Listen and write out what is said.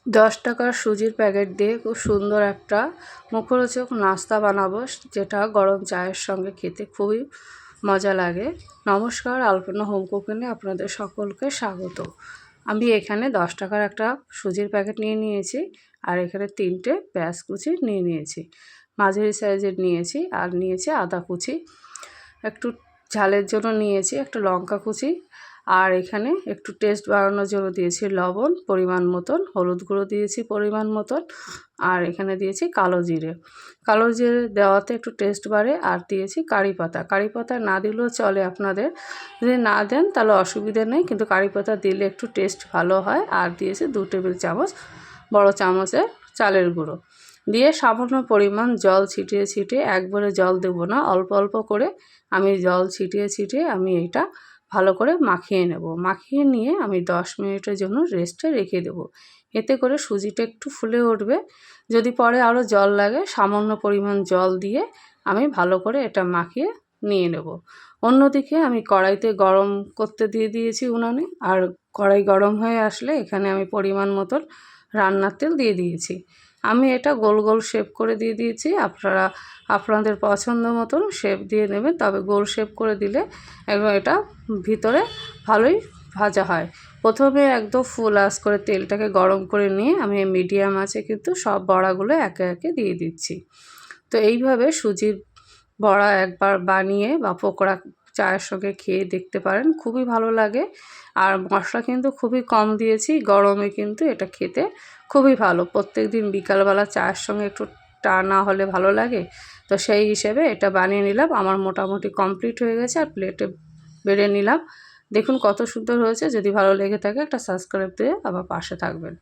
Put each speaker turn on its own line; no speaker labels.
10 টাকার সুজির প্যাকেট দিয়ে খুব সুন্দর একটা মুখরোচক নাস্তা বানাবো, যেটা গরম চায়ের সঙ্গে খেতে খুবই মজা লাগে। নমস্কার, আলপনা হোম কুকিংয়ে আপনাদের সকলকে স্বাগত। আমি এখানে 10 টাকার একটা সুজির প্যাকেট নিয়ে নিয়েছি, আর এখানে 3টে পেঁয়াজ কুচি নিয়ে নিয়েছি, মাঝারি সাইজের নিয়েছি, আর নিয়েছি আদা কুচি, একটু ঝালের জন্য নিয়েছি একটা লঙ্কা কুচি, আর এখানে একটু টেস্ট বাড়ানোর জন্য দিয়েছি লবণ পরিমাণ মতন, হলুদ গুঁড়ো দিয়েছি পরিমাণ মতন, আর এখানে দিয়েছি কালো জিরে। কালো জিরে দেওয়াতে একটু টেস্ট বাড়ে। আর দিয়েছি কারি পাতা। কারি পাতা না দিলেও চলে আপনাদের, যদি না দেন তাহলে অসুবিধে নেই, কিন্তু কারি পাতা দিলে একটু টেস্ট ভালো হয়। আর দিয়েছি 2 টেবিল চামচ বড় চামচের চালের গুঁড়ো দিয়ে সামান্য পরিমাণ জল ছিটিয়ে ছিটিয়ে, একবারে জল দেবো না, অল্প অল্প করে আমি জল ছিটিয়ে ছিটিয়ে আমি এটা ভালো করে মাখিয়ে নেব। মাখিয়ে নিয়ে আমি 10 মিনিটের জন্য রেস্টে রেখে দেব। এতে করে সুজিটা একটু ফুলে উঠবে। যদি পরে আরও জল লাগে সামান্য পরিমাণ জল দিয়ে আমি ভালো করে এটা মাখিয়ে নিয়ে নেব। অন্যদিকে আমি কড়াইতে গরম করতে দিয়ে দিয়েছি উনানে, আর কড়াই গরম হয়ে আসলে এখানে আমি পরিমাণ মতন রান্নার তেল দিয়ে দিয়েছি। আমি এটা গোল গোল শেপ করে দিয়ে দিয়েছি। আপনারা আপনাদের পছন্দ মতন শেপ দিয়ে নেবেন, তবে গোল শেপ করে দিলে একদম এটা ভিতরে ভালোই ভাজা হয়। প্রথমে একদম ফুল আঁচ করে তেলটাকে গরম করে নিয়ে আমি মিডিয়াম আঁচে কিন্তু সব বড়াগুলো একে একে দিয়ে দিচ্ছি। তো এইভাবে সুজির বড়া একবার বানিয়ে বা পকোড়া চায়ের সঙ্গে খেয়ে দেখতে পারেন, খুবই ভালো লাগে। আর মশলা কিন্তু খুবই কম দিয়েছি, গরমে কিন্তু এটা খেতে খুবই ভালো। প্রত্যেক দিন বিকালবেলা চায়ের সঙ্গে একটু টানা হলে ভালো লাগে, তো সেই হিসেবে এটা বানিয়ে নিলাম। আমার মোটামুটি কমপ্লিট হয়ে গেছে, আর প্লেটে বেড়ে নিলাম। দেখুন কত সুন্দর হয়েছে। যদি ভালো লেগে থাকে একটা সাবস্ক্রাইব দিয়ে আবার পাশে থাকবেন।